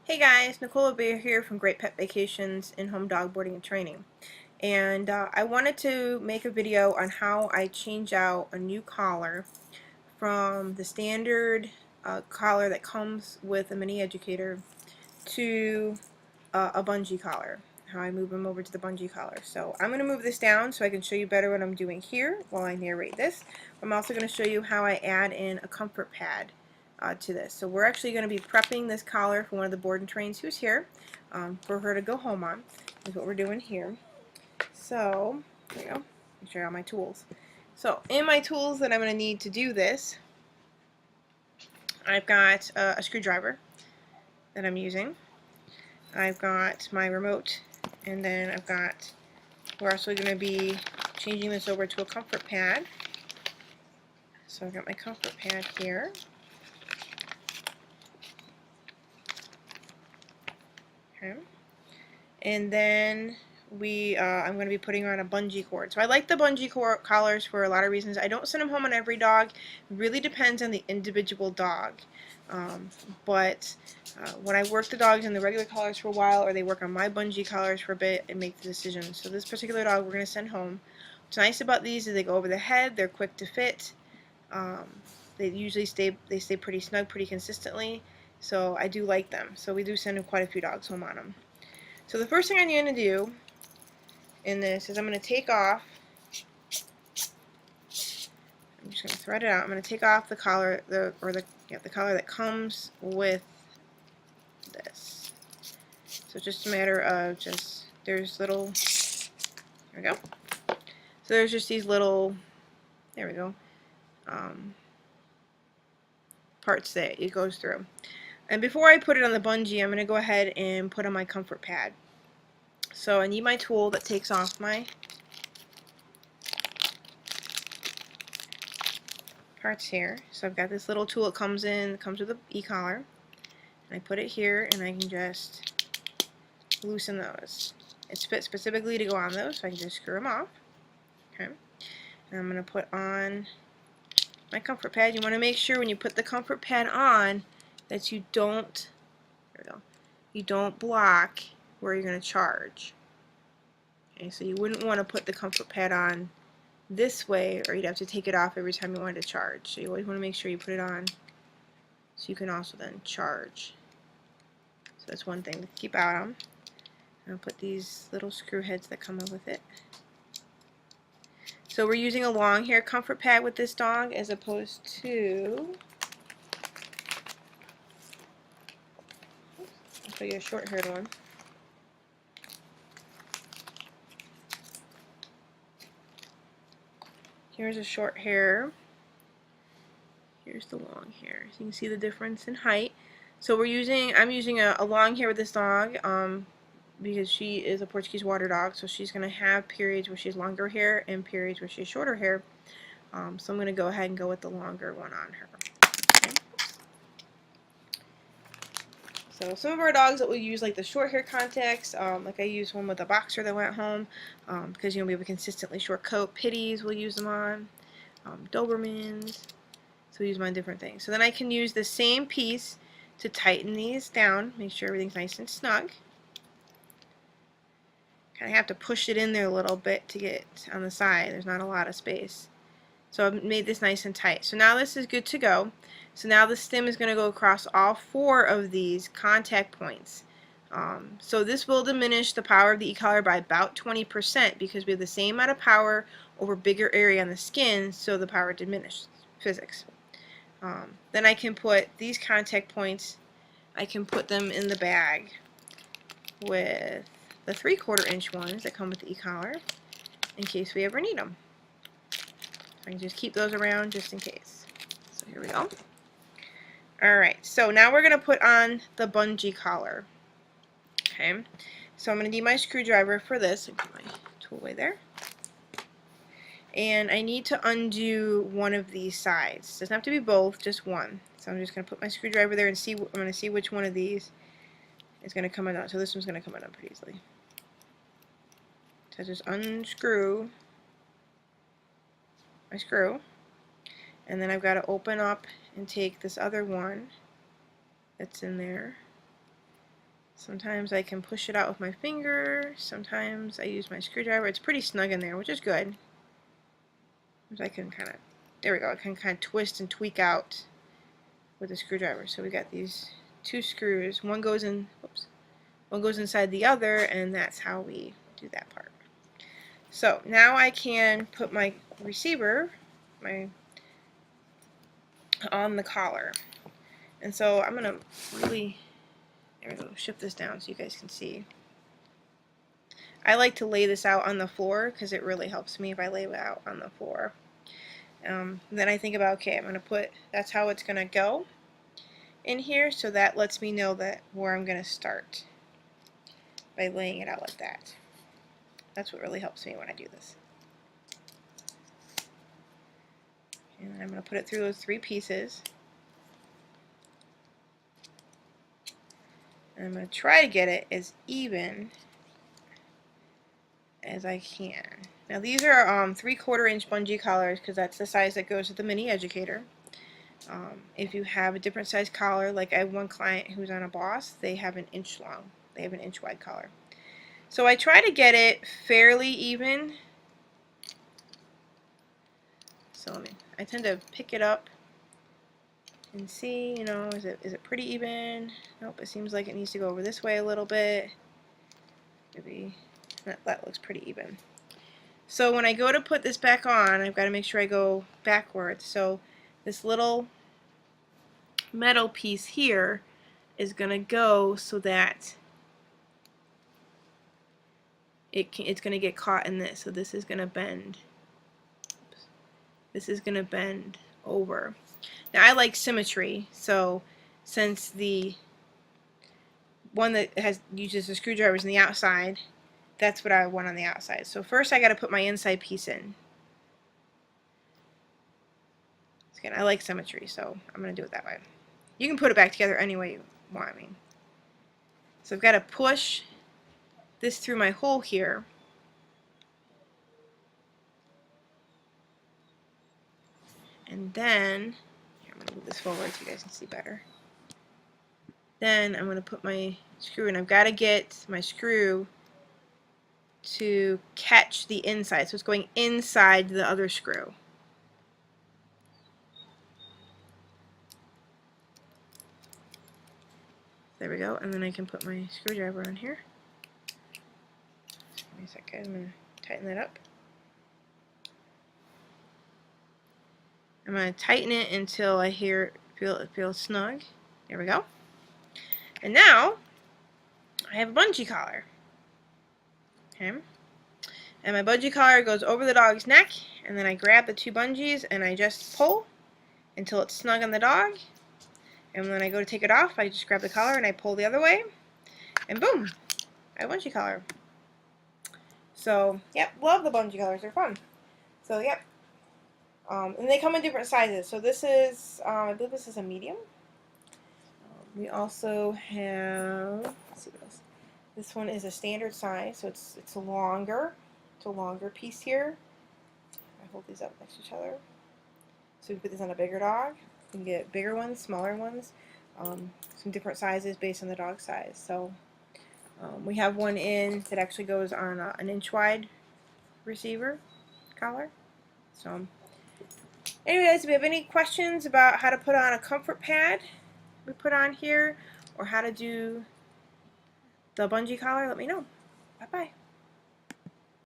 Hey guys, Nicola Bear here from Great Pet Vacations in Home Dog Boarding and Training. And I wanted to make a video on how I change out a new collar from the standard collar that comes with a mini educator to a bungee collar. How I move them over to the bungee collar. So I'm going to move this down so I can show you better what I'm doing here while I narrate this. I'm also going to show you how I add in a comfort pad to this. So we're actually going to be prepping this collar for one of the board and trains who's here for her to go home on. Is what we're doing here. So there you go. Make sure I got my tools. So in my tools that I'm going to need to do this, I've got a screwdriver that I'm using. I've got my remote, and then we're also going to be changing this over to a comfort pad. So I've got my comfort pad here. Okay. And then I'm going to be putting on a bungee cord. So I like the bungee collars for a lot of reasons. I don't send them home on every dog. It really depends on the individual dog. But when I work the dogs in the regular collars for a while, or they work on my bungee collars for a bit, and make the decision. So this particular dog we're going to send home. What's nice about these is they go over the head. They're quick to fit. Um, they usually stay pretty snug pretty consistently. So I do like them. So we do send quite a few dogs home on them. So the first thing I'm going to do in this is I'm going to take off, I'm just going to thread it out, I'm going to take off the collar, the collar that comes with this. So it's just a matter of there's little, there we go. So there's just these little, there we go, parts that it goes through. And before I put it on the bungee, I'm going to go ahead and put on my comfort pad. So I need my tool that takes off my parts here. So I've got this little tool that comes with the e-collar. And I put it here, and I can just loosen those. It's fit specifically to go on those, so I can just screw them off. Okay. And I'm going to put on my comfort pad. You want to make sure when you put the comfort pad on that you don't, there we go, you don't block where you're going to charge. Okay, so you wouldn't want to put the comfort pad on this way, or you'd have to take it off every time you wanted to charge. So you always want to make sure you put it on so you can also then charge. So that's one thing to keep out on. I'll put these little screw heads that come up with it. So we're using a long hair comfort pad with this dog as opposed to, I'll show you a short haired one. Here's a short hair. Here's the long hair. So you can see the difference in height. So I'm using a long hair with this dog because she is a Portuguese water dog, so she's going to have periods where she has longer hair and periods where she has shorter hair. So I'm going to go ahead and go with the longer one on her. Okay. So some of our dogs that we use like the short hair contacts, like I used one with a boxer that went home because we have a consistently short coat. Pitties we'll use them on, Dobermans. So we use them on different things. So then I can use the same piece to tighten these down, make sure everything's nice and snug. Kind of have to push it in there a little bit to get on the side. There's not a lot of space. So I've made this nice and tight. So now this is good to go. So now the stem is going to go across all 4 of these contact points. So this will diminish the power of the e-collar by about 20% because we have the same amount of power over bigger area on the skin, so the power diminishes. Physics. Then I can put these contact points, I can put them in the bag with the 3/4 inch ones that come with the e-collar in case we ever need them. I can just keep those around just in case. So here we go. Alright, so now we're going to put on the bungee collar. Okay, so I'm going to need my screwdriver for this. Put my tool away there. And I need to undo one of these sides. It doesn't have to be both, just one. So I'm just going to put my screwdriver there and I'm going to see which one of these is going to come undone. So this one's going to come undone pretty easily. So I just unscrew my screw, and then I've got to open up and take this other one that's in there Sometimes I can push it out with my finger. Sometimes I use my screwdriver. It's pretty snug in there, which is good. I can kind of, there we go, I can kind of twist and tweak out with a screwdriver. So we got these two screws. One goes in, whoops, one goes inside the other, and that's how we do that part. So now I can put my receiver on the collar. And so I'm going to really, there we go, shift this down so you guys can see. I like to lay this out on the floor because it really helps me if I lay it out on the floor. Then I think about, okay, I'm going to put, that's how it's going to go in here, so that lets me know that where I'm going to start by laying it out like that. That's what really helps me when I do this. And I'm going to put it through those 3 pieces. And I'm going to try to get it as even as I can. Now these are 3/4 inch bungee collars because that's the size that goes with the mini educator. If you have a different size collar, like I have one client who's on a Boss, they have an inch long. They have an inch wide collar. So I try to get it fairly even. So I tend to pick it up and see, you know, is it pretty even? Nope, it seems like it needs to go over this way a little bit. Maybe that looks pretty even. So when I go to put this back on, I've got to make sure I go backwards. So this little metal piece here is going to go so that it's going to get caught in this. So this is going to bend. Oops. This is going to bend over. Now I like symmetry, so since the one that uses the screwdrivers on the outside, that's what I want on the outside. So first I got to put my inside piece in. Again, I like symmetry, so I'm going to do it that way. You can put it back together any way you want. So I've got to push this through my hole here. And then, I'm going to move this forward so you guys can see better. Then I'm going to put my screw in. I've got to get my screw to catch the inside. So it's going inside the other screw. There we go. And then I can put my screwdriver on here. Just give me a second. I'm going to tighten that up. I'm going to tighten it until I feel it feels snug. There we go. And now I have a bungee collar. Okay. And my bungee collar goes over the dog's neck, and then I grab the 2 bungees and I just pull until it's snug on the dog. And when I go to take it off, I just grab the collar and I pull the other way, and boom, I have a bungee collar. So, yep, love the bungee collars. They're fun. So, yep. And they come in different sizes. So this is, I believe this is a medium. We also have, let's see what else. This one is a standard size, so it's longer. It's a longer piece here. I hold these up next to each other. So we put this on a bigger dog. You can get bigger ones, smaller ones, some different sizes based on the dog size. So we have one in that actually goes on an inch wide receiver collar. So anyways, if you have any questions about how to put on a comfort pad we put on here, or how to do the bungee collar, let me know. Bye-bye.